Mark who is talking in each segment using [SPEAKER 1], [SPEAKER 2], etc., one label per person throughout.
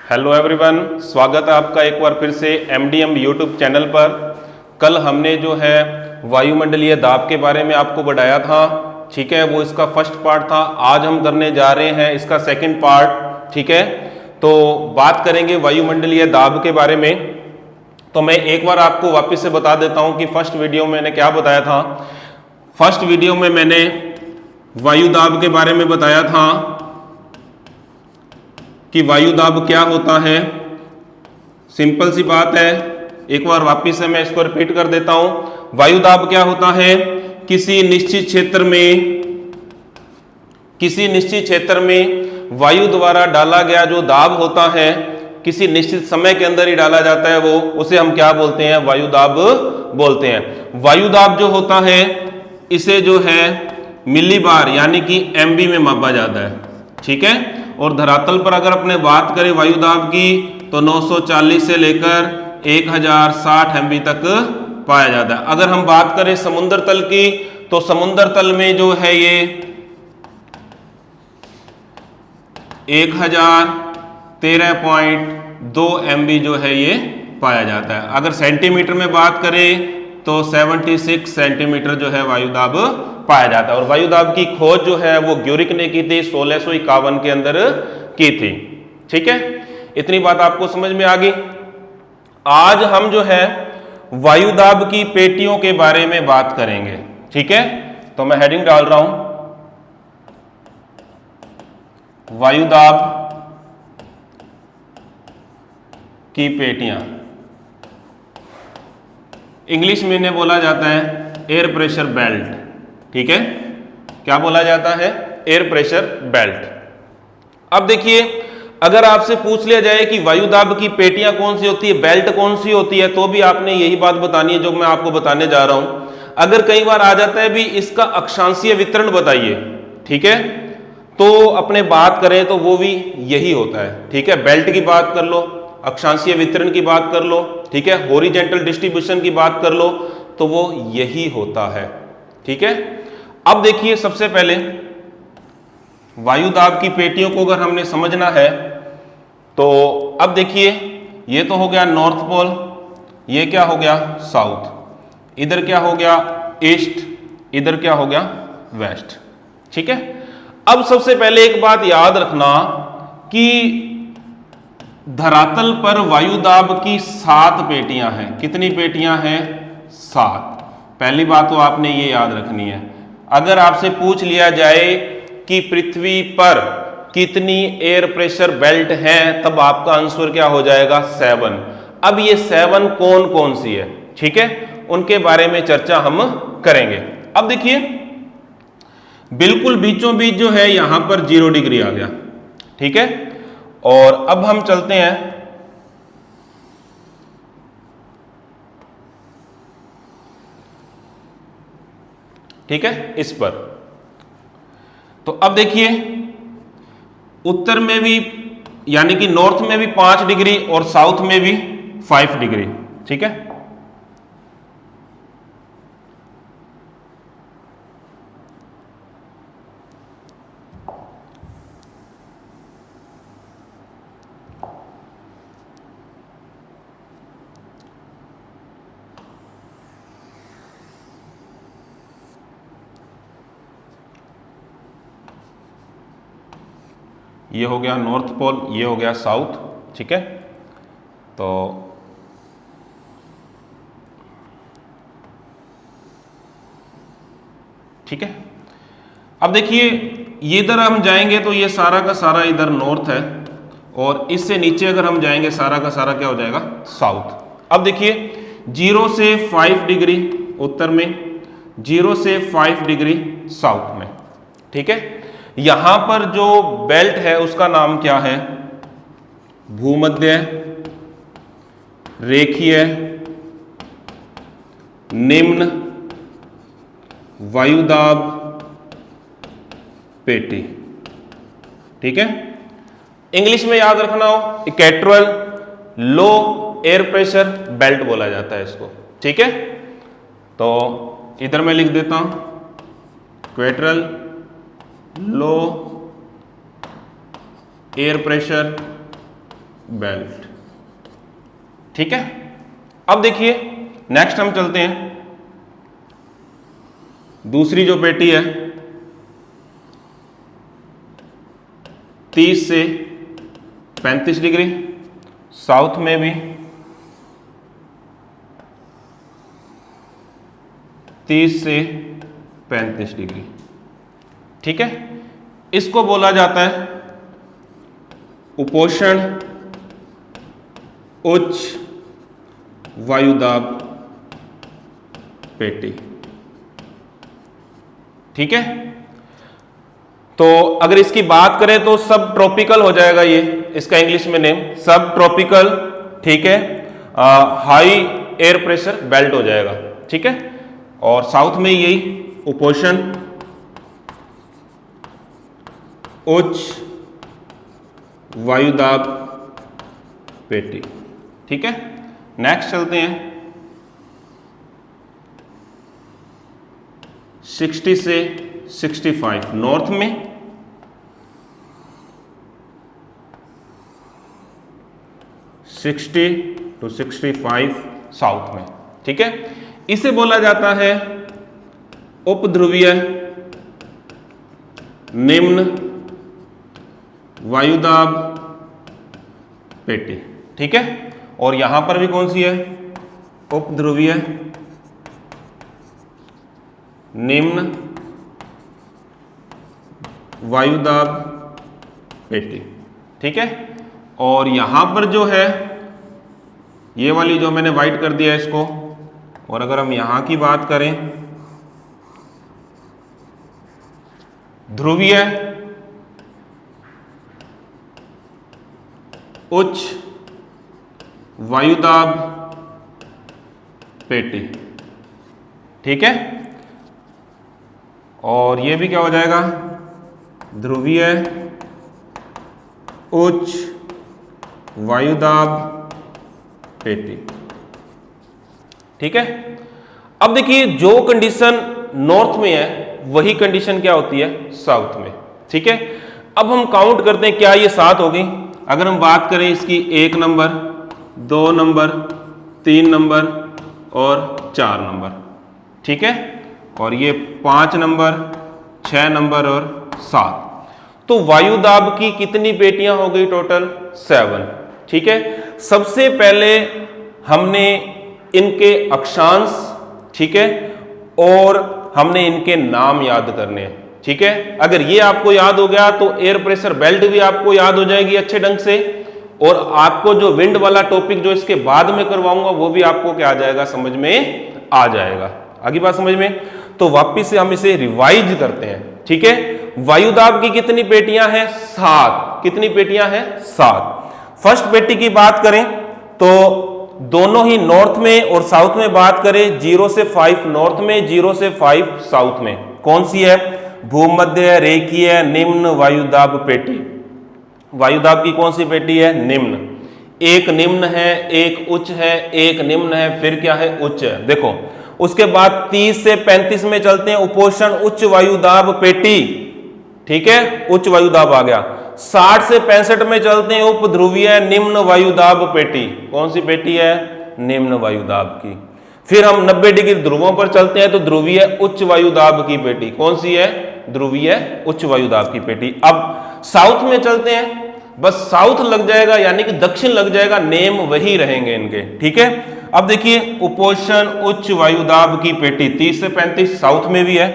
[SPEAKER 1] Hello everyone, स्वागत है आपका एक बार फिर से एमडीएम यूट्यूब चैनल पर। कल हमने जो है वायुमंडलीय दाब के बारे में आपको बताया था, ठीक है, वो इसका फर्स्ट पार्ट था। आज हम करने जा रहे हैं इसका सेकंड पार्ट, ठीक है। तो बात करेंगे वायुमंडलीय दाब के बारे में। तो मैं एक बार आपको वापस से बता देता हूं कि फर्स्ट वीडियो में मैंने क्या बताया था। फर्स्ट वीडियो में मैंने वायु दाब के बारे में बताया था कि वायु दाब क्या होता है। सिंपल सी बात है, एक बार वापिस से मैं इसको रिपीट कर देता हूं। वायु दाब क्या होता है? किसी निश्चित क्षेत्र में वायु द्वारा डाला गया जो दाब होता है, किसी निश्चित समय के अंदर ही डाला जाता है, वो उसे हम क्या बोलते हैं? वायु दाब बोलते हैं। वायु दाब जो होता है इसे जो है मिलीबार यानी कि एमबी में मापा जाता है, ठीक है। और धरातल पर अगर अपने बात करें वायु दाब की तो 940 से लेकर 1060 एमबी तक पाया जाता है। अगर हम बात करें समुद्र तल की तो समुद्र तल में जो है ये 1013.2 एमबी जो है ये पाया जाता है। अगर सेंटीमीटर में बात करें तो 76 सेंटीमीटर जो है वायु दाब पाया जाता है। और वायु दाब की खोज जो है वो ग्यूरिक ने की थी, 1651 के अंदर की थी, ठीक है। इतनी बात आपको समझ में आ गई। आज हम जो है वायु दाब की पेटियों के बारे में बात करेंगे, ठीक है। तो मैं हेडिंग डाल रहा हूं, वायु दाब की पेटियां। इंग्लिश में इन्हें बोला जाता है एयर प्रेशर बेल्ट, ठीक है। क्या बोला जाता है? Air pressure belt. अब देखिए, अगर आपसे पूछ लिया जाए कि वायु दाब की पेटियां कौन सी होती है, बेल्ट कौन सी होती है, तो भी आपने यही बात बतानी है जो मैं आपको बताने जा रहा हूं। अगर कई बार आ जाता है भी इसका अक्षांशीय वितरण बताइए, ठीक है, तो अपने बात करें तो वो भी यही होता है, ठीक है। बेल्ट की बात कर लो, अक्षांशीय वितरण की बात कर लो, ठीक है, हॉरिजॉन्टल डिस्ट्रीब्यूशन की बात कर लो, तो वो यही होता है, ठीक है। अब देखिए, सबसे पहले वायु दाब की पेटियों को अगर हमने समझना है तो अब देखिए, ये तो हो गया नॉर्थ पोल, ये क्या हो गया? साउथ। इधर क्या हो गया? ईस्ट। इधर क्या हो गया? वेस्ट, ठीक है। अब सबसे पहले एक बात याद रखना कि धरातल पर वायु दाब की 7 पेटियां हैं। कितनी पेटियां हैं? 7। पहली बात तो आपने ये याद रखनी है। अगर आपसे पूछ लिया जाए कि पृथ्वी पर कितनी एयर प्रेशर बेल्ट हैं, तब आपका आंसर क्या हो जाएगा? 7। अब ये 7 कौन कौन सी है, ठीक है, उनके बारे में चर्चा हम करेंगे। अब देखिए, बिल्कुल बीचों बीच जो है यहां पर 0 डिग्री आ गया, ठीक है। और अब हम चलते हैं ठीक है इस पर। तो अब देखिए, उत्तर में भी यानी कि नॉर्थ में भी 5 डिग्री और साउथ में भी 5 डिग्री, ठीक है। ये हो गया नॉर्थ पोल, ये हो गया साउथ, ठीक है। तो ठीक है, अब देखिए, ये इधर हम जाएंगे तो ये सारा का सारा इधर नॉर्थ है, और इससे नीचे अगर हम जाएंगे सारा का सारा क्या हो जाएगा? साउथ। अब देखिए, 0 से 5 डिग्री उत्तर में, 0 से 5 डिग्री साउथ में, ठीक है। यहां पर जो बेल्ट है उसका नाम क्या है? भूमध्य रेखीय निम्न वायुदाब पेटी, ठीक है। इंग्लिश में याद रखना हो, equatorial low air pressure belt बोला जाता है इसको, ठीक है। तो इधर मैं लिख देता हूं equatorial low air pressure belt. ठीक है, अब देखिए नेक्स्ट हम चलते हैं, दूसरी जो पेटी है 30 से 35 डिग्री, साउथ में भी 30 से 35 डिग्री। ठीक है, इसको बोला जाता है उपोषण उच्च वायुदाब पेटी। ठीक है, तो अगर इसकी बात करें तो सब ट्रॉपिकल हो जाएगा, ये इसका इंग्लिश में नेम सब ट्रॉपिकल। ठीक है, हाई एयर प्रेशर बेल्ट हो जाएगा। ठीक है, और साउथ में यही उपोषण उच्च वायुदाब पेटी। ठीक है, नेक्स्ट चलते हैं 60 से 65 नॉर्थ में, 60 to 65 साउथ में। ठीक है, इसे बोला जाता है उपध्रुवीय निम्न वायुदाब पेटी। ठीक है, और यहां पर भी कौन सी है, उपध्रुवीय निम्न वायुदाब पेटी। ठीक है, और यहां पर जो है ये वाली जो मैंने व्हाइट कर दिया है इसको, और अगर हम यहां की बात करें ध्रुवीय उच्च वायुदाब पेटी। ठीक है, और ये भी क्या हो जाएगा, ध्रुवीय उच्च वायुदाब पेटी। ठीक है, अब देखिए जो कंडीशन नॉर्थ में है वही कंडीशन क्या होती है साउथ में। ठीक है, अब हम काउंट करते हैं, क्या ये 7 हो गई। अगर हम बात करें इसकी 1 नंबर 2 नंबर 3 नंबर और 4 नंबर। ठीक है, और ये 5 नंबर 6 नंबर और 7, तो वायुदाब की कितनी पेटियां हो गई टोटल 7। ठीक है, सबसे पहले हमने इनके अक्षांश, ठीक है, और हमने इनके नाम याद करने हैं। ठीक है, अगर ये आपको याद हो गया तो एयर प्रेशर बेल्ट भी आपको याद हो जाएगी अच्छे ढंग से, और आपको जो विंड वाला टॉपिक जो इसके बाद में करवाऊंगा वो भी आपको क्या आ जाएगा, समझ में आ जाएगा। आगे बात समझ में, तो वापिस से हम इसे रिवाइज करते हैं। ठीक है, वायुदाब की कितनी पेटियां हैं 7। कितनी पेटियां हैं 7। फर्स्ट पेटी की बात करें तो दोनों ही नॉर्थ में और साउथ में बात करें, 0 से 5 नॉर्थ में, 0 से 5 साउथ में, कौन सी है, भूमध्य रेखीय निम्न वायुदाब पेटी। वायुदाब की कौन सी पेटी है, निम्न। एक निम्न है, एक उच्च है, एक निम्न है, फिर क्या है, उच्च है। देखो उसके बाद 30 से 35 में चलते हैं, उपोषण उच्च वायुदाब पेटी। ठीक है, उच्च वायुदाब आ गया। 60 से 65 में चलते हैं, उपध्रुवीय निम्न वायुदाब पेटी। कौन सी पेटी है, निम्न वायुदाब की। फिर हम 90 डिग्री ध्रुवों पर चलते हैं तो ध्रुवीय उच्च वायुदाब की पेटी। कौन सी है, ध्रुवीय उच्च वायुदाब की पेटी। अब साउथ में चलते हैं, बस साउथ लग जाएगा यानी कि दक्षिण लग जाएगा, नेम वही रहेंगे इनके। ठीक है, अब देखिए उपोषण उच्च वायुदाब की पेटी 30 से 35 साउथ में भी है।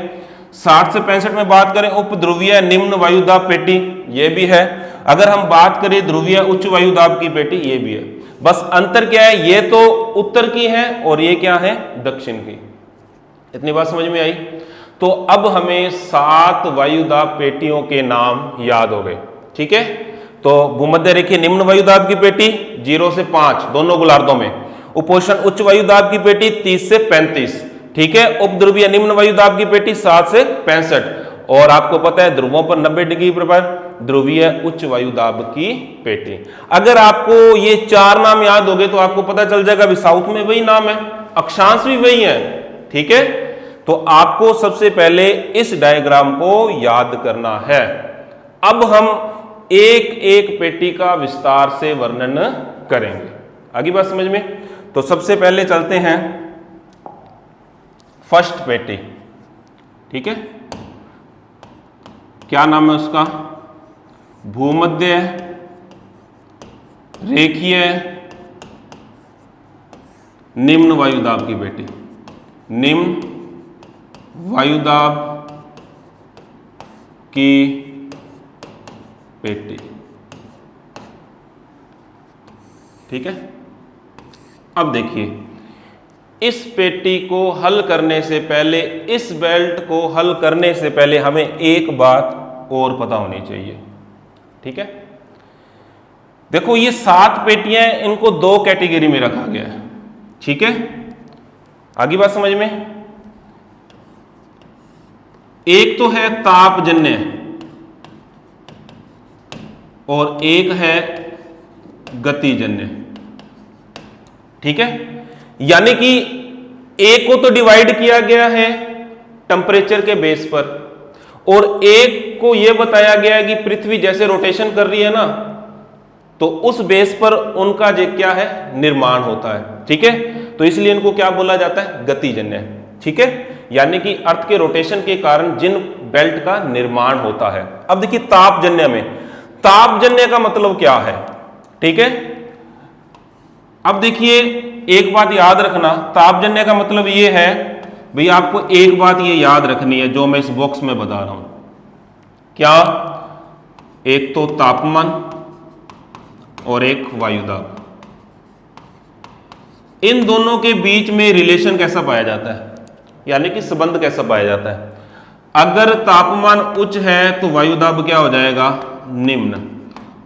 [SPEAKER 1] 60 से 65 में बात करें उपध्रुवीय निम्न वायुदाब पेटी, ये भी है। अगर हम बात करें ध्रुवीय उच्च वायुदाब की पेटी, ये भी है। बस अंतर क्या है, ये तो उत्तर की है और ये क्या है, दक्षिण की। इतनी बात समझ में आई। तो अब हमें 7 वायुदाब पेटियों के नाम याद हो गए। ठीक है, तो भूमध्य रेखीय निम्न वायुदाब की पेटी 0 से 5 दोनों गोलार्धों में, उपोषण उच्च वायुदाब की पेटी 30 से 35। ठीक है, उपध्रुवीय निम्न वायुदाब की पेटी 7 से 65, और आपको पता है ध्रुवों पर 90 डिग्री पर ध्रुवीय उच्च वायुदाब की पेटी। अगर आपको ये 4 नाम याद हो गए तो आपको पता चल जाएगा भी साउथ में वही नाम है, अक्षांश भी वही है। ठीक है, तो आपको सबसे पहले इस डायग्राम को याद करना है। अब हम एक एक पेटी का विस्तार से वर्णन करेंगे। आगे बात समझ में? तो सबसे पहले चलते हैं फर्स्ट पेटी। ठीक है, क्या नाम है उसका? भूमध्य रेखीय निम्न वायुदाब की पेटी। निम्न वायुदाब की पेटी। ठीक है, अब देखिए, इस पेटी को हल करने से पहले, इस बेल्ट को हल करने से पहले हमें एक बात और पता होनी चाहिए। ठीक है, देखो ये 7 पेटियां, इनको 2 कैटेगरी में रखा गया है। ठीक है, आगे बात समझ में? एक तो है तापजन्य और एक है गतिजन्य। ठीक है, यानी कि एक को तो डिवाइड किया गया है टेम्परेचर के बेस पर, और एक को यह बताया गया है कि पृथ्वी जैसे रोटेशन कर रही है ना, तो उस बेस पर उनका जो क्या है, निर्माण होता है। ठीक है, तो इसलिए इनको क्या बोला जाता है? गतिजन्य। ठीक है, यानी कि अर्थ के रोटेशन के कारण जिन बेल्ट का निर्माण होता है। अब देखिए तापजन्य में, तापजन्य का मतलब क्या है? ठीक है, अब देखिए एक बात याद रखना, तापजन्य का मतलब ये है भाई, आपको एक बात ये याद रखनी है जो मैं इस बॉक्स में बता रहा हूं। क्या? एक तो तापमान और एक वायुदाब। इन दोनों के बीच में रिलेशन कैसा पाया जाता है, यानी कि संबंध कैसा पाया जाता है? अगर तापमान उच्च है तो वायुदाब क्या हो जाएगा? निम्न।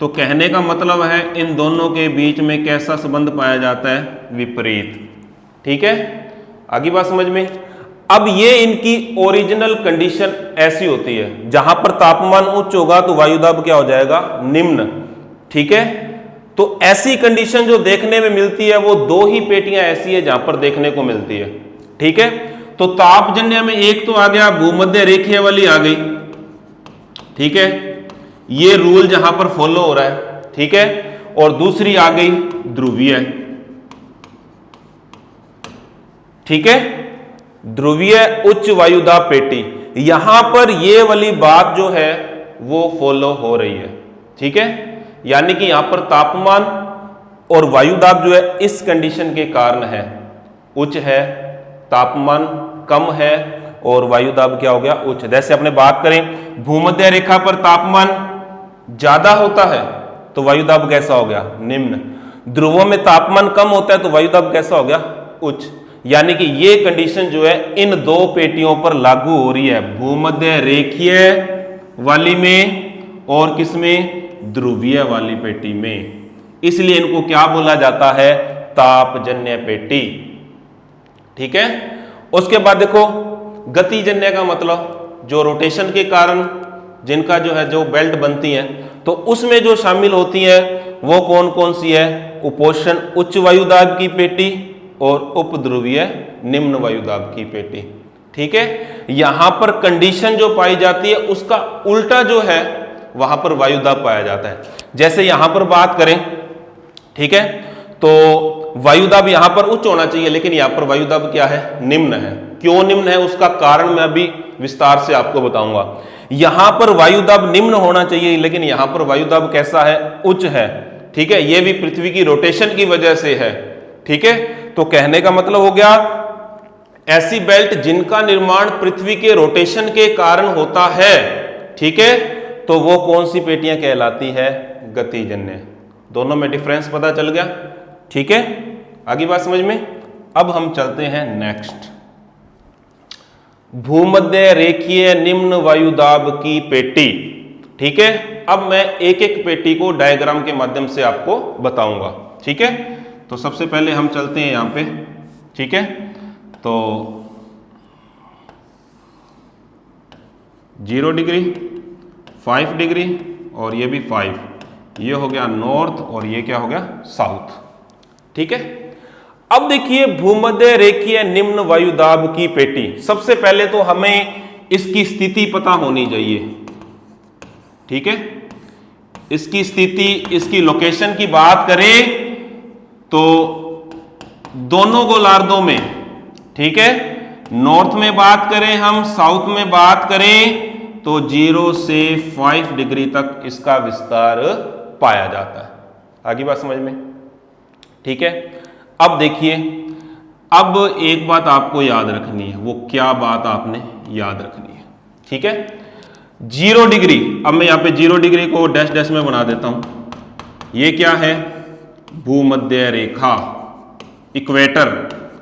[SPEAKER 1] तो कहने का मतलब है इन दोनों के बीच में कैसा संबंध पाया जाता है? विपरीत। ठीक है, आगे बात समझ में? अब ये इनकी ओरिजिनल कंडीशन ऐसी होती है, जहां पर तापमान उच्च होगा तो वायुदाब क्या हो जाएगा? निम्न। ठीक है, तो ऐसी कंडीशन जो देखने में मिलती है वो 2 ही पेटियां ऐसी है जहां पर देखने को मिलती है। ठीक है, तो तापजन्य में एक तो आ गया भूमध्य रेखीय वाली आ गई। ठीक है, ये रूल जहां पर फॉलो हो रहा है। ठीक है, और दूसरी आ गई ध्रुवीय। ठीक है, ध्रुवीय उच्च वायुदाब पेटी, यहां पर ये वाली बात जो है वो फॉलो हो रही है। ठीक है, यानी कि यहां पर तापमान और वायुदाब जो है इस कंडीशन के कारण है, उच्च है, तापमान कम है और वायुदाब क्या हो गया? उच्च। जैसे अपने बात करें, भूमध्य रेखा पर तापमान ज्यादा होता है तो वायुदाब कैसा हो गया? निम्न। ध्रुवों में तापमान कम होता है तो वायुदाब कैसा हो गया? उच्च। यानी कि ये कंडीशन जो है इन 2 पेटियों पर लागू हो रही है, भूमध्य रेखीय वाली में और किसमें? ध्रुवीय वाली पेटी में। इसलिए इनको क्या बोला जाता है? तापजन्य पेटी। ठीक है, उसके बाद देखो गतिजन्य का मतलब, जो रोटेशन के कारण जिनका जो है जो बेल्ट बनती है, तो उसमें जो शामिल होती है वो कौन कौन सी है? उपोष्ण उच्च वायुदाब की पेटी और उपध्रुवीय निम्न वायुदाब की पेटी। ठीक है, यहां पर कंडीशन जो पाई जाती है उसका उल्टा जो है वहां पर वायुदाब पाया जाता है। जैसे यहां पर बात करें, ठीक है, तो वायुदाब यहां पर उच्च होना चाहिए, लेकिन यहां पर वायुदाब क्या है? निम्न है। क्यों निम्न है उसका कारण मैं अभी विस्तार से आपको बताऊंगा। यहां पर वायुदाब निम्न होना चाहिए, लेकिन यहां पर वायुदाब कैसा है? उच्च है। ठीक है, यह भी पृथ्वी की रोटेशन की वजह से है। ठीक है, तो कहने का मतलब हो गया, ऐसी बेल्ट जिनका निर्माण पृथ्वी के रोटेशन के कारण होता है, ठीक है, तो वो कौन सी पेटियां कहलाती है? गतिजन्य। दोनों में डिफरेंस पता चल गया। ठीक है, आगे बात समझ में? अब हम चलते हैं नेक्स्ट, भूमध्य रेखीय निम्न वायुदाब की पेटी। ठीक है, अब मैं एक एक पेटी को डायग्राम के माध्यम से आपको बताऊंगा। ठीक है, तो सबसे पहले हम चलते हैं यहां पे। ठीक है, तो 0 डिग्री, 5 डिग्री और ये भी 5, ये हो गया नॉर्थ और ये क्या हो गया? साउथ। ठीक है, अब देखिए भूमध्य रेखीय निम्न वायुदाब की पेटी, सबसे पहले तो हमें इसकी स्थिति पता होनी चाहिए। ठीक है, इसकी स्थिति, इसकी लोकेशन की बात करें तो दोनों गोलार्धों में, ठीक है, नॉर्थ में बात करें हम, साउथ में बात करें तो 0 से 5 डिग्री तक इसका विस्तार पाया जाता है। आगे बात समझ में, ठीक है। अब देखिए, अब एक बात आपको याद रखनी है। वो क्या बात आपने याद रखनी है, ठीक है। 0 डिग्री, अब मैं यहां पे 0 डिग्री को डैश डैश में बना देता हूं। ये क्या है? भूमध्य रेखा, इक्वेटर।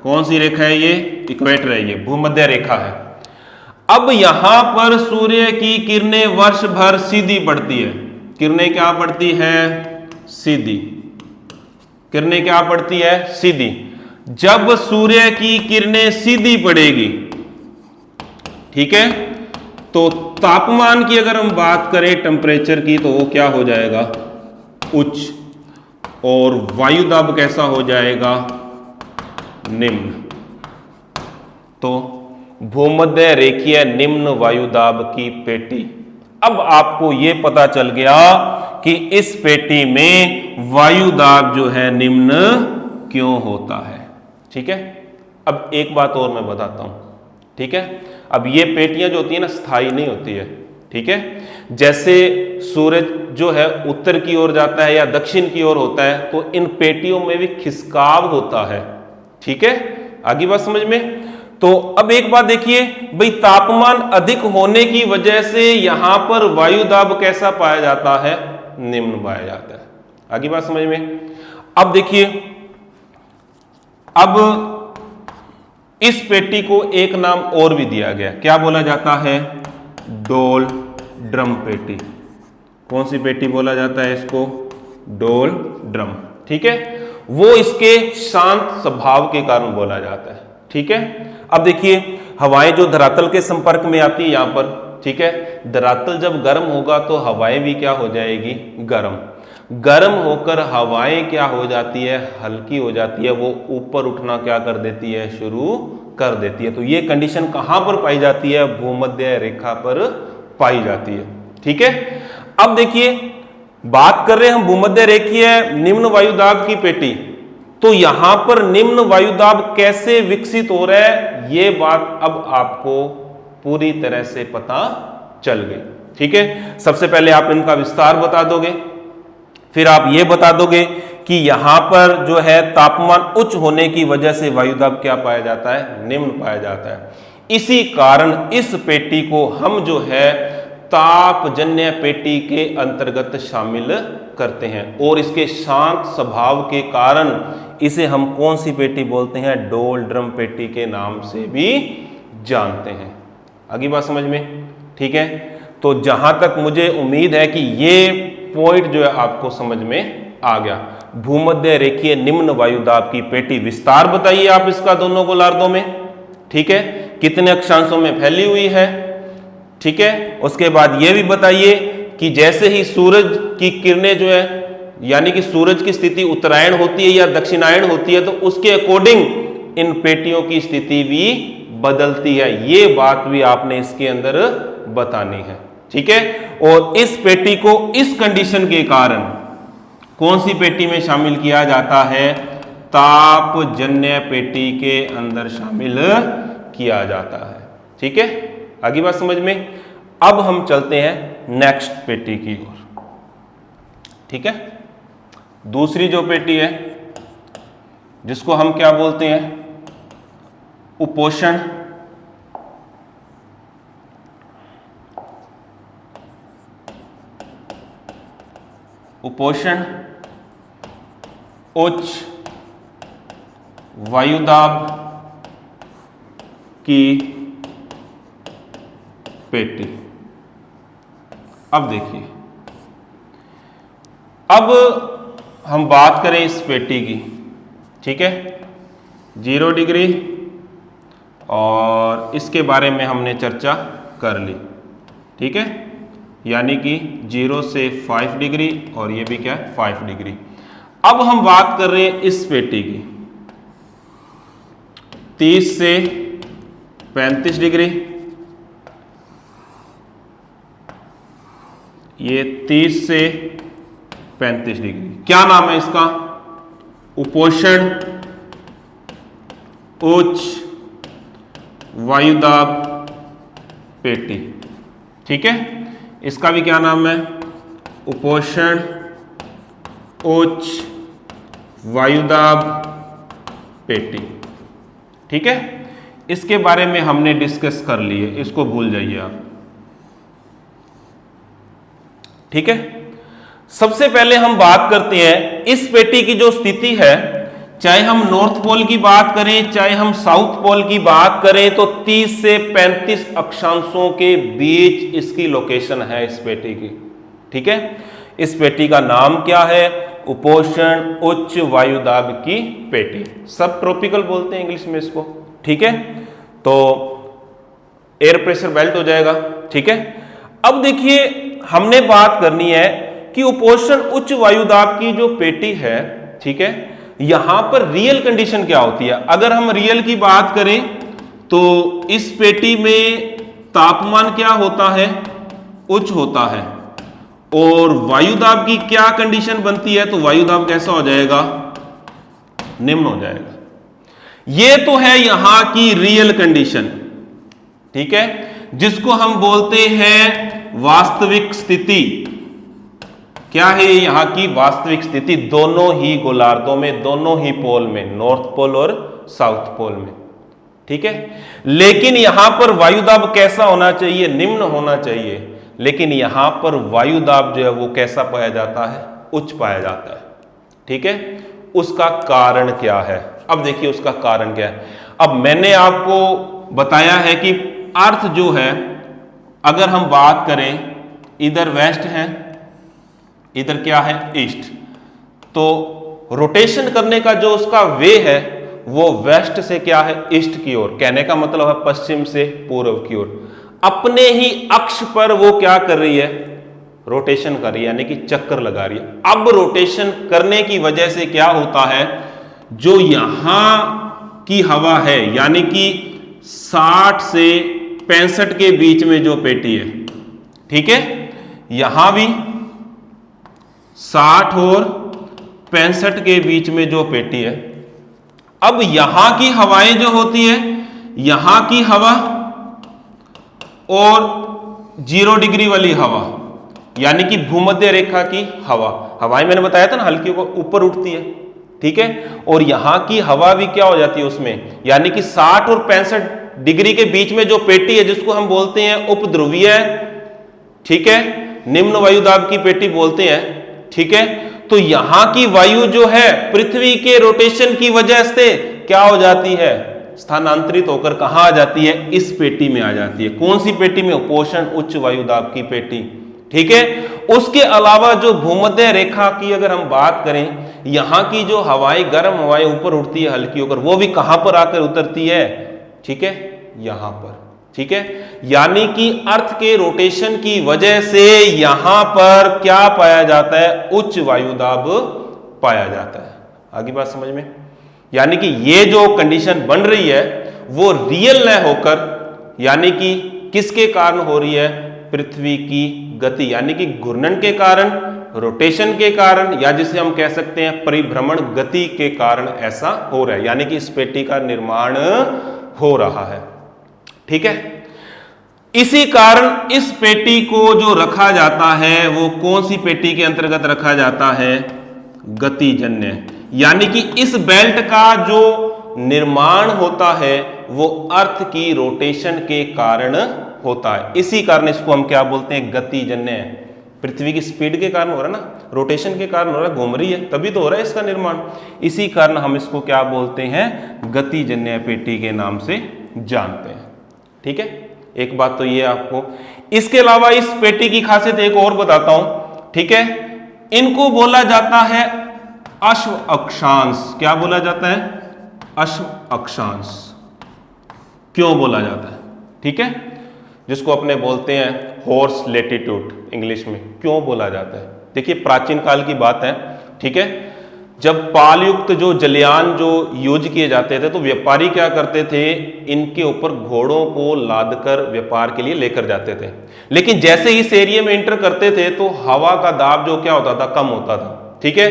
[SPEAKER 1] कौन सी रेखा है ये? इक्वेटर है, ये भूमध्य रेखा है। अब यहां पर सूर्य की किरणें वर्ष भर सीधी पड़ती है। किरणें क्या पड़ती है? सीधी। किरणें क्या पड़ती है? सीधी। जब सूर्य की किरणें सीधी पड़ेगी, ठीक है, तो तापमान की अगर हम बात करें, टेम्परेचर की, तो वो क्या हो जाएगा? उच्च। और वायु दाब कैसा हो जाएगा? निम्न। तो भूमध्य रेखीय निम्न वायु दाब की पेटी। अब आपको यह पता चल गया कि इस पेटी में वायु दाब जो है निम्न क्यों होता है, ठीक है। अब एक बात और मैं बताता हूं, ठीक है। अब ये पेटियां जो होती है ना, स्थायी नहीं होती है, ठीक है। जैसे सूरज जो है उत्तर की ओर जाता है या दक्षिण की ओर होता है, तो इन पेटियों में भी खिसकाव होता है, ठीक है। आगे बात समझ में। तो अब एक बात देखिए भाई, तापमान अधिक होने की वजह से यहां पर वायु दाब कैसा पाया जाता है? निम्न पाया जाता है। आगे बात समझ में। अब देखिए, अब इस पेटी को एक नाम और भी दिया गया, क्या बोला जाता है? डोल ड्रम पेटी। कौन सी पेटी बोला जाता है इसको? डोल ड्रम, ठीक है। वो इसके शांत स्वभाव के कारण बोला जाता है, ठीक है। अब देखिए, हवाएं जो धरातल के संपर्क में आती है यहां पर, ठीक है, धरातल जब गर्म होगा तो हवाएं भी क्या हो जाएगी? गर्म। गर्म होकर हवाएं क्या हो जाती है? हल्की हो जाती है। वो ऊपर उठना क्या कर देती है? शुरू कर देती है। तो ये कंडीशन कहां पर पाई जाती है? भूमध्य रेखा पर पाई जाती है, ठीक है। अब देखिए, बात कर रहे हैं हम भूमध्य रेखीय निम्न वायुदाब की पेटी, तो यहां पर निम्न वायुदाब कैसे विकसित हो रहा है, ये बात अब आपको पूरी तरह से पता चल गई, ठीक है। सबसे पहले आप इनका विस्तार बता दोगे, फिर आप ये बता दोगे कि यहां पर जो है तापमान उच्च होने की वजह से वायुदाब क्या पाया जाता है? निम्न पाया जाता है। इसी कारण इस पेटी को हम जो है तापजन्य पेटी के अंतर्गत शामिल करते हैं, और इसके शांत स्वभाव के कारण इसे हम कौन सी पेटी बोलते हैं? डोल ड्रम पेटी के नाम से भी जानते हैं। आगे बात समझ में, ठीक है। तो जहां तक मुझे उम्मीद है कि ये पॉइंट जो है आपको समझ में आ गया। भूमध्य रेखीय निम्न वायुदाब की पेटी, विस्तार बताइए आप इसका दोनों गोलार्धों में, ठीक है, कितने अक्षांशों में फैली हुई है, ठीक है। उसके बाद यह भी बताइए कि जैसे ही सूरज की किरणें जो है, यानी कि सूरज की स्थिति उत्तरायण होती है या दक्षिणायन होती है, तो उसके अकॉर्डिंग इन पेटियों की स्थिति भी बदलती है। ये बात भी आपने इसके अंदर बतानी है, ठीक है। और इस पेटी को इस कंडीशन के कारण कौन सी पेटी में शामिल किया जाता है? तापजन्य पेटी के अंदर शामिल किया जाता है, ठीक है। आगे बात समझ में। अब हम चलते हैं नेक्स्ट पेटी की ओर, ठीक है। दूसरी जो पेटी है, जिसको हम क्या बोलते हैं? उपोषण। उपोषण उच्च वायुदाब की पेटी। अब देखिए, अब हम बात करें इस पेटी की, ठीक है। 0 डिग्री, और इसके बारे में हमने चर्चा कर ली, ठीक है, यानी कि 0 से 5 डिग्री, और ये भी क्या है? 5 डिग्री। अब हम बात कर रहे हैं इस पेटी की, 30 से 35 डिग्री, ये 30 से 35 डिग्री। क्या नाम है इसका? उपोषण उच्च वायुदाब पेटी। ठीक है, इसका भी क्या नाम है? उपोषण उच्च वायुदाब पेटी। ठीक है, इसके बारे में हमने डिस्कस कर लिए, इसको भूल जाइए आप। ठीक है, सबसे पहले हम बात करते हैं इस पेटी की जो स्थिति है, चाहे हम नॉर्थ पोल की बात करें चाहे हम साउथ पोल की बात करें, तो 30 से 35 अक्षांशों के बीच इसकी लोकेशन है इस पेटी की। ठीक है, इस पेटी का नाम क्या है? उपोषण उच्च वायुदाब की पेटी। सब ट्रॉपिकल बोलते हैं इंग्लिश में इसको। ठीक है, तो एयर प्रेशर बेल्ट हो जाएगा। ठीक है, अब देखिए हमने बात करनी है कि उपोषण उच्च वायुदाब की जो पेटी है, ठीक है, यहां पर रियल कंडीशन क्या होती है? अगर हम रियल की बात करें तो इस पेटी में तापमान क्या होता है? उच्च होता है। और वायुदाब की क्या कंडीशन बनती है? तो वायुदाब कैसा हो जाएगा? निम्न हो जाएगा। ये तो है यहां की रियल कंडीशन। ठीक है, जिसको हम बोलते हैं वास्तविक स्थिति। क्या है यहां की वास्तविक स्थिति? दोनों ही गोलार्धों में, दोनों ही पोल में, नॉर्थ पोल और साउथ पोल में। ठीक है, लेकिन यहां पर वायुदाब कैसा होना चाहिए? निम्न होना चाहिए। लेकिन यहां पर वायुदाब जो है वो कैसा पाया जाता है? उच्च पाया जाता है। ठीक है, उसका कारण क्या है? अब देखिए उसका कारण क्या है। अब मैंने आपको बताया है कि अर्थ जो है, अगर हम बात करें, इधर वेस्ट है, इधर क्या है? ईस्ट। तो रोटेशन करने का जो उसका वे है वो वेस्ट से क्या है? ईस्ट की ओर। कहने का मतलब है पश्चिम से पूर्व की ओर। अपने ही अक्ष पर वो क्या कर रही है? रोटेशन कर रही है, यानी कि चक्कर लगा रही है। अब रोटेशन करने की वजह से क्या होता है? जो यहां की हवा है, यानी कि 60 से 65 के बीच में जो पेटी है, ठीक है, यहां भी 60 और 65 के बीच में जो पेटी है, अब यहां की हवाएं जो होती है, यहां की हवा और 0 डिग्री वाली हवा, यानी कि भूमध्य रेखा की हवा, हवाएं मैंने बताया था ना हल्की को ऊपर उठती है। ठीक है, और यहां की हवा भी क्या हो जाती है उसमें, यानी कि 60 और 65 डिग्री के बीच में जो पेटी है, जिसको हम बोलते हैं उपध्रुवीय, ठीक है, निम्न वायुदाब की पेटी बोलते हैं। ठीक है, तो यहां की वायु जो है पृथ्वी के रोटेशन की वजह से क्या हो जाती है? स्थानांतरित होकर कहां आ जाती है? इस पेटी में आ जाती है। कौन सी पेटी में? उपोषण उच्च वायुदाब की पेटी। ठीक है, उसके अलावा जो भूमध्य रेखा की अगर हम बात करें, यहां की जो हवाएं, गर्म हवाएं ऊपर उठती है हल्की होकर, वो भी कहां पर आकर उतरती है? ठीक है, यहां पर। ठीक है, यानी कि अर्थ के रोटेशन की वजह से यहां पर क्या पाया जाता है? उच्च वायुदाब पाया जाता है। आगे बात समझ में? यानी कि ये जो कंडीशन बन रही है वो रियल न होकर, यानी कि किसके कारण हो रही है? पृथ्वी की गति, यानी कि घूर्णन के कारण, रोटेशन के कारण, या जिसे हम कह सकते हैं परिभ्रमण गति के कारण ऐसा हो रहा है, यानी कि इस पेटी का निर्माण हो रहा है। ठीक है, इसी कारण इस पेटी को जो रखा जाता है वो कौन सी पेटी के अंतर्गत रखा जाता है? गतिजन्य। यानी कि इस बेल्ट का जो निर्माण होता है वो अर्थ की रोटेशन के कारण होता है। इसी कारण इसको हम क्या बोलते हैं? गतिजन्य। पृथ्वी की स्पीड के कारण हो रहा है ना, रोटेशन के कारण हो रहा है, घूम रही है, तभी तो हो रहा है इसका निर्माण। इसी कारण हम इसको क्या बोलते हैं? गतिजन्य पेटी के नाम से जानते हैं। ठीक है, एक बात तो ये आपको। इसके अलावा इस पेटी की खासियत एक और बताता हूं। ठीक है, इनको बोला जाता है अश्व अक्षांश। क्या बोला जाता है? अश्व अक्षांश। क्यों बोला जाता है? ठीक है, जिसको अपने बोलते हैं हॉर्स लैटिट्यूड इंग्लिश में। क्यों बोला जाता है? देखिए प्राचीन काल की बात है। ठीक है, जब पाल युक्त जो जलयान जो यूज किए जाते थे तो व्यापारी क्या करते थे, इनके ऊपर घोड़ों को लादकर व्यापार के लिए लेकर जाते थे। लेकिन जैसे ही इस एरिया में एंटर करते थे तो हवा का दाब जो क्या होता था, कम होता था। ठीक है,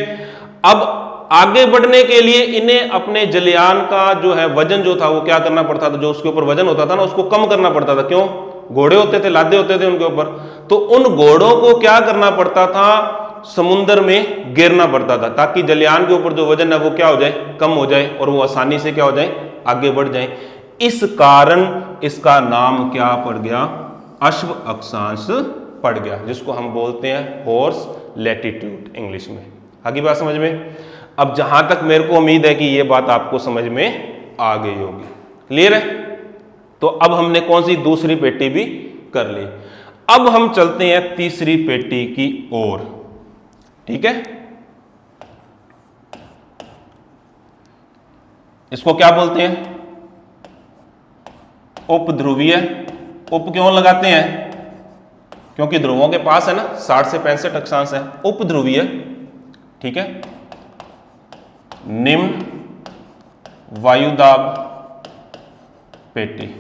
[SPEAKER 1] अब आगे बढ़ने के लिए इन्हें अपने जलयान का जो है वजन जो था वो क्या करना पड़ता था, जो उसके ऊपर वजन होता था ना उसको कम करना पड़ता था। क्यों? घोड़े होते थे, लादे होते थे उनके ऊपर, तो उन घोड़ों को क्या करना पड़ता था, समुद्र में गिरना पड़ता था ताकि जलयान के ऊपर जो वजन है वो क्या हो जाए, कम हो जाए और वो आसानी से क्या हो जाए, आगे बढ़ जाए। इस कारण इसका नाम क्या पड़ गया, अश्व अक्षांश पड़ गया, जिसको हम बोलते हैं हॉर्स लैटिट्यूड इंग्लिश में। आगे बात समझ में? अब जहां तक मेरे को उम्मीद है कि ये बात आपको समझ में आ गई होगी। क्लियर है? तो अब हमने कौन सी दूसरी पेटी भी कर ली। अब हम चलते हैं तीसरी पेटी की ओर। ठीक है, इसको क्या बोलते हैं, उपध्रुवीय। उप क्यों लगाते हैं? क्योंकि ध्रुवों के पास है ना 60 से 65 अक्षांश है। उपध्रुवीय। ठीक है, निम्न वायुदाब पेटी।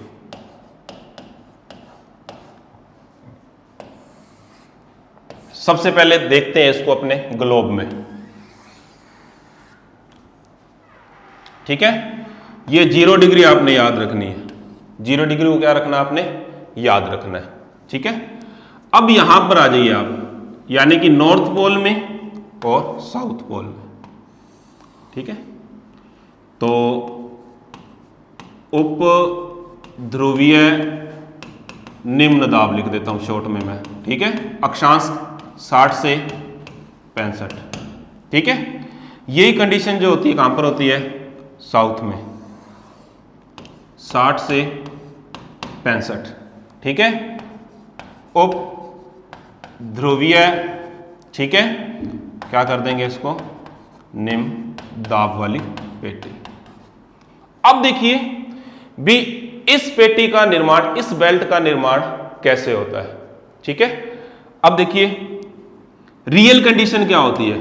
[SPEAKER 1] सबसे पहले देखते हैं इसको अपने ग्लोब में। ठीक है, ये 0 डिग्री आपने याद रखनी है। 0 डिग्री को क्या रखना, आपने याद रखना है। ठीक है, अब यहां पर आ जाइए आप, यानी कि नॉर्थ पोल में और साउथ पोल में। ठीक है, तो उप ध्रुवीय निम्न दाब लिख देता हूं शॉर्ट में मैं। ठीक है, अक्षांश 60 से 65। ठीक है, यही कंडीशन जो होती है कहां पर होती है, साउथ में, 60 से 65। ठीक है, उप ध्रुवीय। ठीक है, क्या कर देंगे इसको, निम्न दाब वाली पेटी। अब देखिए भी इस पेटी का निर्माण, इस बेल्ट का निर्माण कैसे होता है। ठीक है, अब देखिए रियल कंडीशन क्या होती है।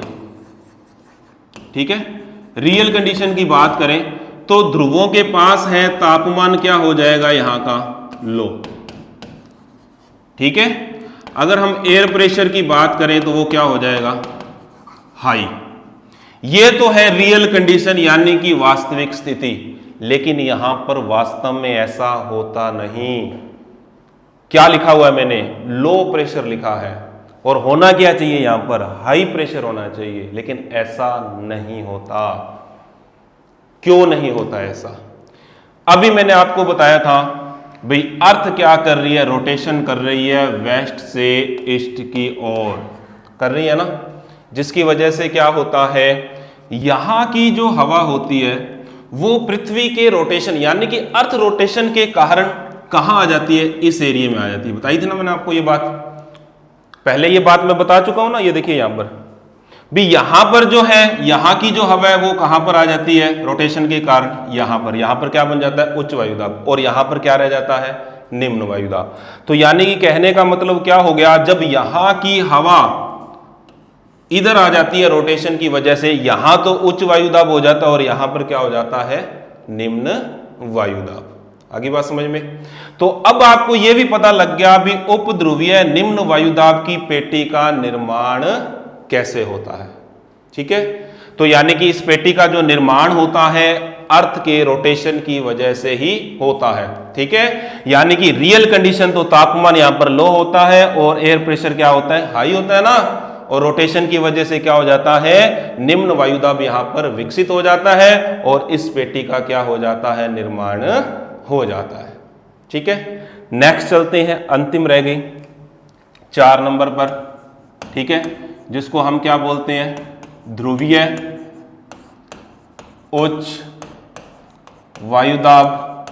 [SPEAKER 1] ठीक है, रियल कंडीशन की बात करें तो ध्रुवों के पास है, तापमान क्या हो जाएगा यहां का, लो। ठीक है, अगर हम एयर प्रेशर की बात करें तो वो क्या हो जाएगा, हाई। ये तो है रियल कंडीशन यानी कि वास्तविक स्थिति, लेकिन यहां पर वास्तव में ऐसा होता नहीं। क्या लिखा हुआ है मैंने, लो प्रेशर लिखा है, और होना क्या चाहिए यहां पर, हाई प्रेशर होना चाहिए, लेकिन ऐसा नहीं होता। क्यों नहीं होता ऐसा? अभी मैंने आपको बताया था भाई अर्थ क्या कर रही है, रोटेशन कर रही है वेस्ट से ईस्ट की ओर कर रही है ना, जिसकी वजह से क्या होता है, यहां की जो हवा होती है वो पृथ्वी के रोटेशन यानी कि अर्थ रोटेशन के कारण कहां आ जाती है, इस एरिया में आ जाती है। बताई थी ना मैंने आपको ये बात, पहले ये बात मैं बता चुका हूं ना। ये देखिए यहां पर भी, यहां पर जो है यहां की जो हवा है वो कहां पर आ जाती है रोटेशन के कारण, यहां पर क्या बन जाता है, उच्च वायुदाब, और यहां पर क्या रह जाता है, निम्न वायुदाब। तो यानी कि कहने का मतलब क्या हो गया, जब यहां की हवा इधर आ जाती है रोटेशन की वजह से, यहां तो उच्च वायुदाब हो जाता है और यहां पर क्या हो जाता है, निम्न वायुदाब। आगे बात समझ में? तो अब आपको यह भी पता लग गया भी उपध्रुवीय निम्न वायुदाब की पेटी का निर्माण कैसे होता है। ठीक है, तो यानी कि इस पेटी का जो निर्माण होता है अर्थ के रोटेशन की वजह से ही होता है। ठीक है, यानी कि रियल कंडीशन तो तापमान यहां पर लो होता है और एयर प्रेशर क्या होता है, हाई होता है ना, और रोटेशन की वजह से क्या हो जाता है, निम्न वायुदाब यहां पर विकसित हो जाता है और इस पेटी का क्या हो जाता है, निर्माण हो जाता है। ठीक है, नेक्स्ट चलते हैं, अंतिम रह गई 4 नंबर पर। ठीक है, जिसको हम क्या बोलते हैं, ध्रुवीय उच्च वायुदाब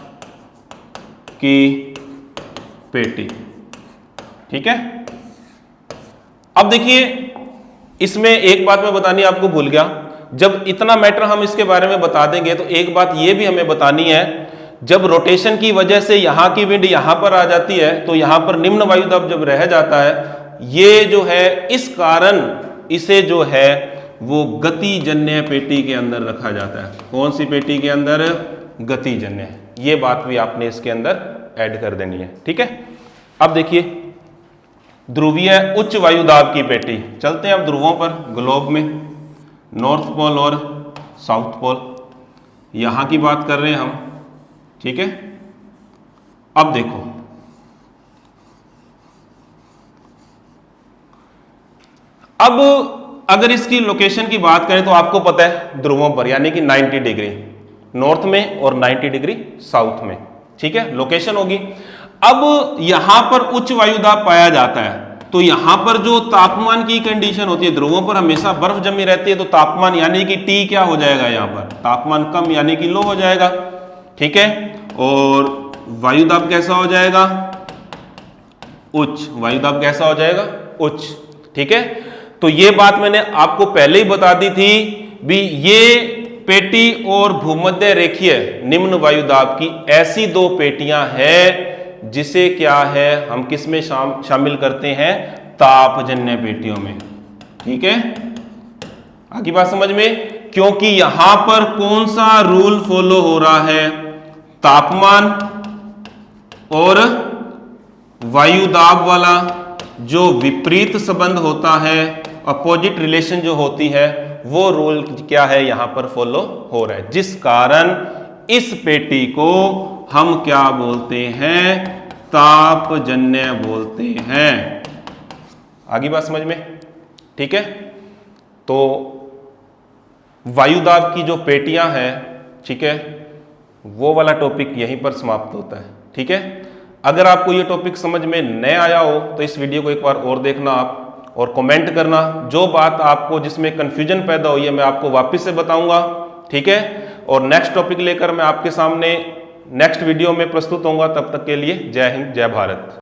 [SPEAKER 1] की पेटी। ठीक है, अब देखिए इसमें एक बात मैं बतानी आपको भूल गया, जब इतना मैटर हम इसके बारे में बता देंगे तो एक बात यह भी हमें बतानी है, जब रोटेशन की वजह से यहां की विंड यहां पर आ जाती है तो यहां पर निम्न वायुदाब जब रह जाता है, ये जो है इस कारण इसे जो है वो गतिजन्य पेटी के अंदर रखा जाता है। कौन सी पेटी के अंदर? गतिजन्य। ये बात भी आपने इसके अंदर ऐड कर देनी है, ठीक है। अब देखिए ध्रुवीय उच्च वायु दाब की पेटी, चलते हैं अब ध्रुवों पर ग्लोब में, नॉर्थ पोल और साउथ पोल, यहां की बात कर रहे हैं हम, ठीक है। अब देखो अब अगर इसकी लोकेशन की बात करें तो आपको पता है ध्रुवों पर यानी कि 90 डिग्री नॉर्थ में और 90 डिग्री साउथ में, ठीक है, लोकेशन होगी। अब यहां पर उच्च वायुदाब पाया जाता है तो यहां पर जो तापमान की कंडीशन होती है, ध्रुवों पर हमेशा बर्फ जमी रहती है, तो तापमान यानी कि T क्या हो जाएगा, यहां पर तापमान कम यानी कि लो हो जाएगा, ठीक है। और वायुदाब कैसा हो जाएगा? उच्च। वायुदाब कैसा हो जाएगा? उच्च, ठीक है। तो ये बात मैंने आपको पहले ही बता दी थी भी, ये पेटी और भूमध्य रेखीय निम्न वायुदाब की ऐसी दो पेटियां हैं जिसे क्या है हम किस में शामिल करते हैं? तापजन्य पेटियों में, ठीक है। आगे बात समझ में? क्योंकि यहां पर कौन सा रूल फॉलो हो रहा है? तापमान और वायुदाब वाला जो विपरीत संबंध होता है, अपोजिट रिलेशन जो होती है, वो रूल क्या है यहां पर फॉलो हो रहा है, जिस कारण इस पेटी को हम क्या बोलते हैं? तापजन्य बोलते हैं। आगे बात समझ में? ठीक है। तो वायुदाब की जो पेटियां हैं, ठीक है, वो वाला टॉपिक यहीं पर समाप्त होता है, ठीक है। अगर आपको ये टॉपिक समझ में नहीं आया हो तो इस वीडियो को एक बार और देखना आप, और कमेंट करना, जो बात आपको जिसमें कंफ्यूजन पैदा हुई है मैं आपको वापस से बताऊंगा, ठीक है। और नेक्स्ट टॉपिक लेकर मैं आपके सामने नेक्स्ट वीडियो में प्रस्तुत होऊंगा। तब तक के लिए जय हिंद, जय भारत।